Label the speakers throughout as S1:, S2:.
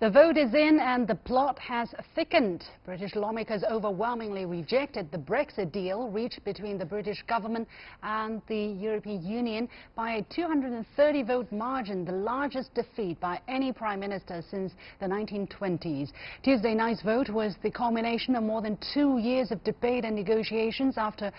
S1: The vote is in and the plot has thickened. British lawmakers overwhelmingly rejected the Brexit deal reached between the British government and the European Union by a 230-vote margin, the largest defeat by any Prime Minister since the 1920s. Tuesday night's vote was the culmination of more than 2 years of debate and negotiations after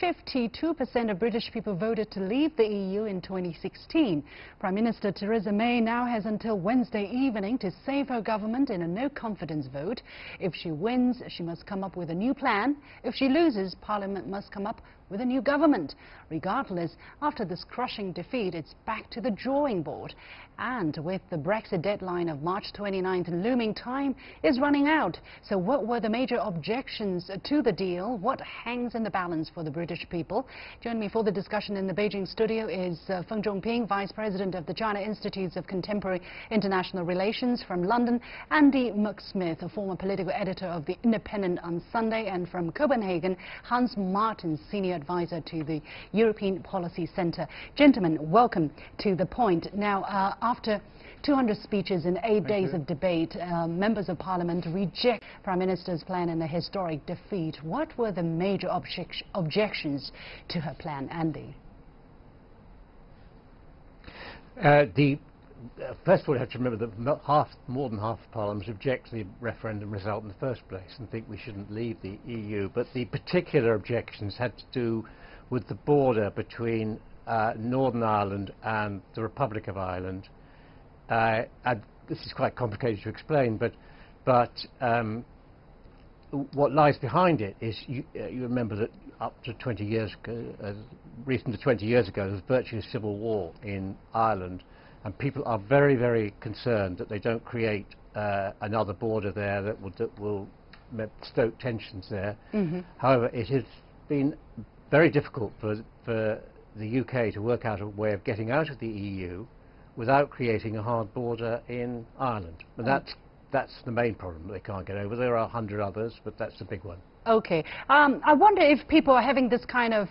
S1: 52% of British people voted to leave the EU in 2016. Prime Minister Theresa May now has until Wednesday evening to save her government in a no-confidence vote. If she wins, she must come up with a new plan. If she loses, Parliament must come up with a new government. Regardless, after this crushing defeat, it's back to the drawing board. And with the Brexit deadline of March 29th looming, time is running out. So what were the major objections to the deal? What hangs in the balance for the British people? Joining me for the discussion in the Beijing studio is Feng Zhongping, Vice President of the China Institutes of Contemporary International Relations from London, Andy McSmith, a former political editor of The Independent on Sunday, and from Copenhagen, Hans Martens, Senior Advisor to the European Policy Centre. Gentlemen, welcome to The Point. Now, after 200 speeches in 8 days of debate, members of Parliament reject Prime Minister's plan in a historic defeat. What were the major objections to her plan, Andy?
S2: First of all, you have to remember that more than half of Parliament object to the referendum result in the first place and think we shouldn't leave the EU. But the particular objections had to do with the border between Northern Ireland and the Republic of Ireland. And this is quite complicated to explain, but what lies behind it is you remember that up to 20 years ago, recent to 20 years ago, there was virtually a civil war in Ireland. And people are very, very concerned that they don't create another border there that will stoke tensions there. However, it has been very difficult for the UK to work out a way of getting out of the EU without creating a hard border in Ireland. And that's the main problem they can't get over. There are 100 others, but that's the big one.
S1: Okay. I wonder if people are having this kind of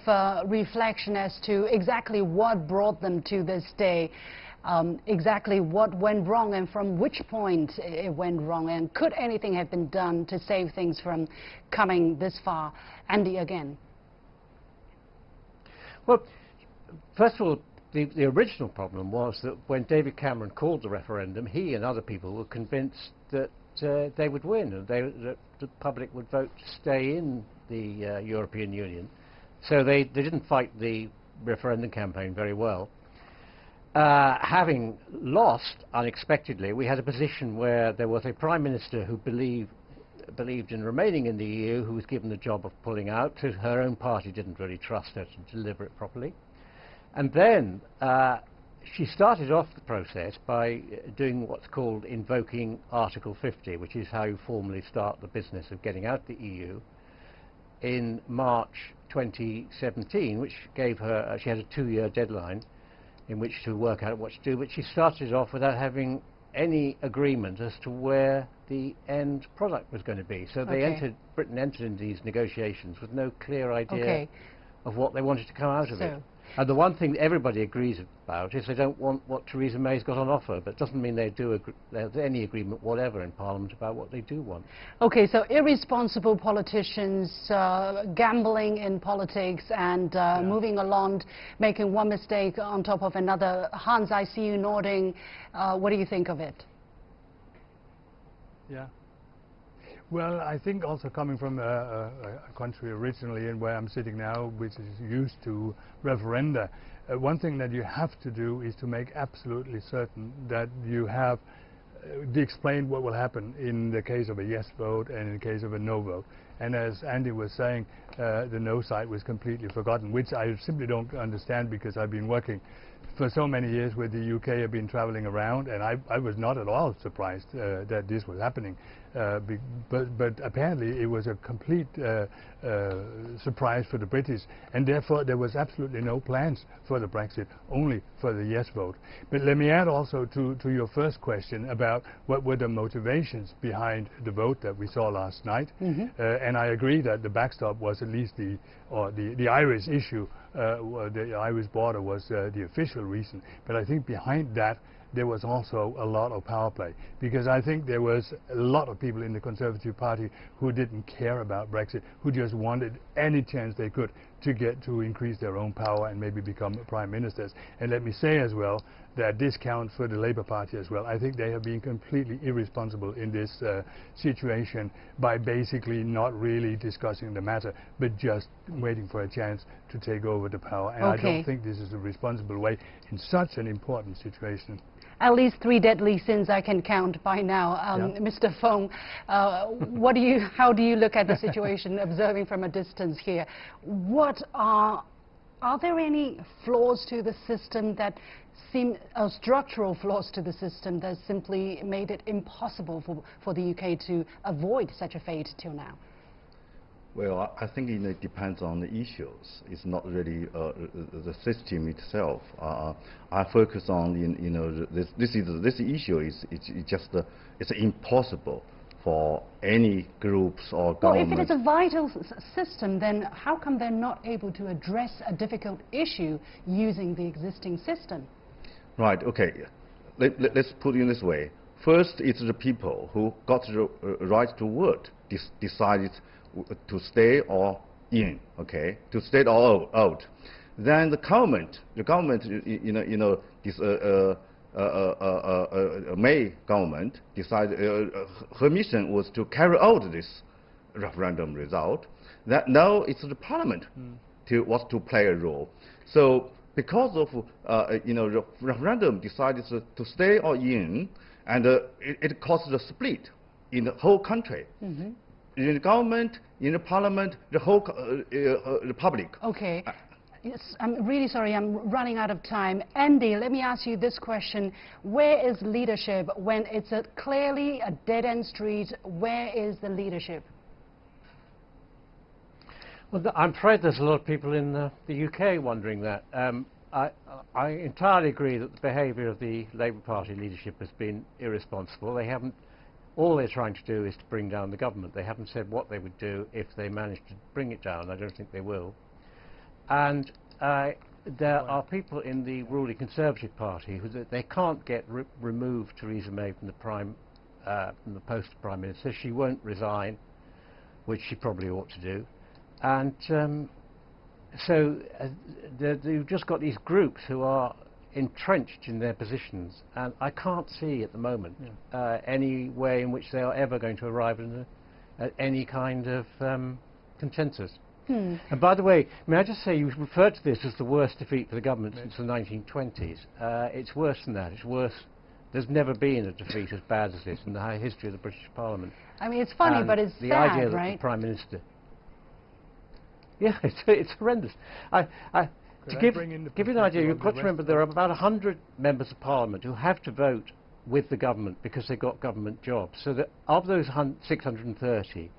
S1: reflection as to exactly what brought them to this day. Exactly what went wrong and from which point it went wrong, and could anything have been done to save things from coming this far? Andy, again.
S2: Well, first of all, the original problem was that when David Cameron called the referendum, he and other people were convinced that they would win and that the public would vote to stay in the European Union. So they didn't fight the referendum campaign very well. Having lost unexpectedly, we had a position where there was a Prime Minister who believed in remaining in the EU, who was given the job of pulling out. Her own party didn't really trust her to deliver it properly. And then she started off the process by doing what's called invoking Article 50, which is how you formally start the business of getting out of the EU, in March 2017, which gave her, she had a 2-year deadline in which to work out what to do, but she started off without having any agreement as to where the end product was going to be. So Britain entered into these negotiations with no clear idea of what they wanted to come out of it. And the one thing that everybody agrees about is they don't want what Theresa May's got on offer, but it doesn't mean there's any agreement whatever in Parliament about what they do want.
S1: Okay, so irresponsible politicians gambling in politics and moving along, making one mistake on top of another. Hans, I see you nodding. What do you think of it?
S3: Yeah. Well, I think also coming from a country originally and where I'm sitting now, which is used to referenda, one thing that you have to do is to make absolutely certain that you have explained what will happen in the case of a yes vote and in the case of a no vote. And as Andy was saying, the no side was completely forgotten, which I simply don't understand, because I've been working for so many years with the UK. I've been traveling around, and I was not at all surprised that this was happening. But apparently it was a complete surprise for the British, and therefore there was absolutely no plans for the Brexit, only for the yes vote. But let me add also to your first question about what were the motivations behind the vote that we saw last night. And I agree that the backstop was at least the Irish issue. The Irish border was the official reason, but I think behind that there was also a lot of power play, because I think there was a lot of people in the Conservative Party who didn't care about Brexit, who just wanted any chance they could to get to increase their own power and maybe become prime ministers. And let me say as well that this counts for the Labour Party as well. I think they have been completely irresponsible in this situation by basically not really discussing the matter, but just waiting for a chance to take over the power. And I don't think this is a responsible way in such an important situation.
S1: At least 3 deadly sins I can count by now. Mr. Feng, how do you look at the situation, observing from a distance here? Are there any flaws to the system that seem structural flaws to the system that simply made it impossible for the UK to avoid such a fate till now?
S4: Well, I think it depends on the issues. It's not really the system itself. I focus on this issue is it's impossible for any groups or government.
S1: Well, if it is a vital system, then how come they're not able to address a difficult issue using the existing system?
S4: Right. Okay. Let's put it in this way. First, it's the people who got the right to vote decided to stay or in, okay, to stay or out. Then the government, this May government decided her mission was to carry out this referendum result. That now it's the parliament was to play a role. So because of the referendum decided to stay or in, and it caused a split in the whole country. In the government, in the parliament, the whole the public.
S1: Okay. Yes, I'm really sorry, I'm running out of time. Andy, let me ask you this question. Where is leadership when it's clearly a dead-end street? Where is the leadership?
S2: Well, I'm afraid there's a lot of people in the UK wondering that. I entirely agree that the behaviour of the Labour Party leadership has been irresponsible. They haven't. All they're trying to do is to bring down the government. They haven't said what they would do if they managed to bring it down. I don't think they will. And there are people in the ruling Conservative Party who they can't get remove Theresa May from the post of Prime Minister. She won't resign, which she probably ought to do. And so you've just got these groups who are entrenched in their positions, and I can't see at the moment any way in which they are ever going to arrive at any kind of consensus. And by the way, may I just say, you referred to this as the worst defeat for the government since the 1920s. It's worse than that. It's worse. There's never been a defeat as bad as this in the history of the British Parliament.
S1: I mean, it's funny, but it's
S2: the
S1: sad,
S2: idea that
S1: right?
S2: the Prime Minister... Yeah, it's horrendous. To give you an idea, you've got to remember there are about 100 members of Parliament who have to vote with the government because they got government jobs. So that of those 630,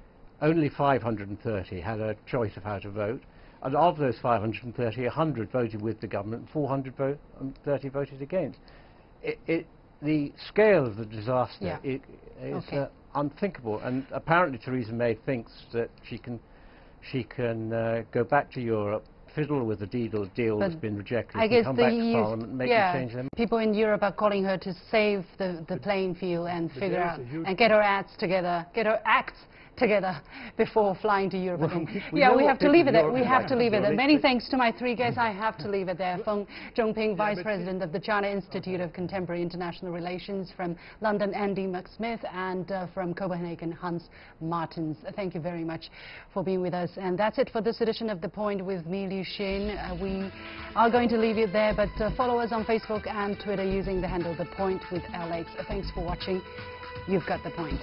S2: only 530 had a choice of how to vote. And of those 530, 100 voted with the government and 430 voted against. The scale of the disaster is unthinkable. And apparently Theresa May thinks that she can go back to Europe, fiddle with the deal that's been rejected, and come back to Parliament and make them change their mind.
S1: People in Europe are calling her to save the playing field and figure out and get her acts together before flying to Europe.
S2: Well,
S1: we have to leave it there. We have to leave it there. Many thanks to my 3 guests. I have to leave it there. Feng Zhongping, Vice President of the China Institute of Contemporary International Relations, from London, Andy McSmith, and from Copenhagen, Hans Martens. Thank you very much for being with us. And that's it for this edition of The Point with me, Liu Xin. We are going to leave it there, but follow us on Facebook and Twitter using the handle The Point with Alex. Thanks for watching. You've got The Point.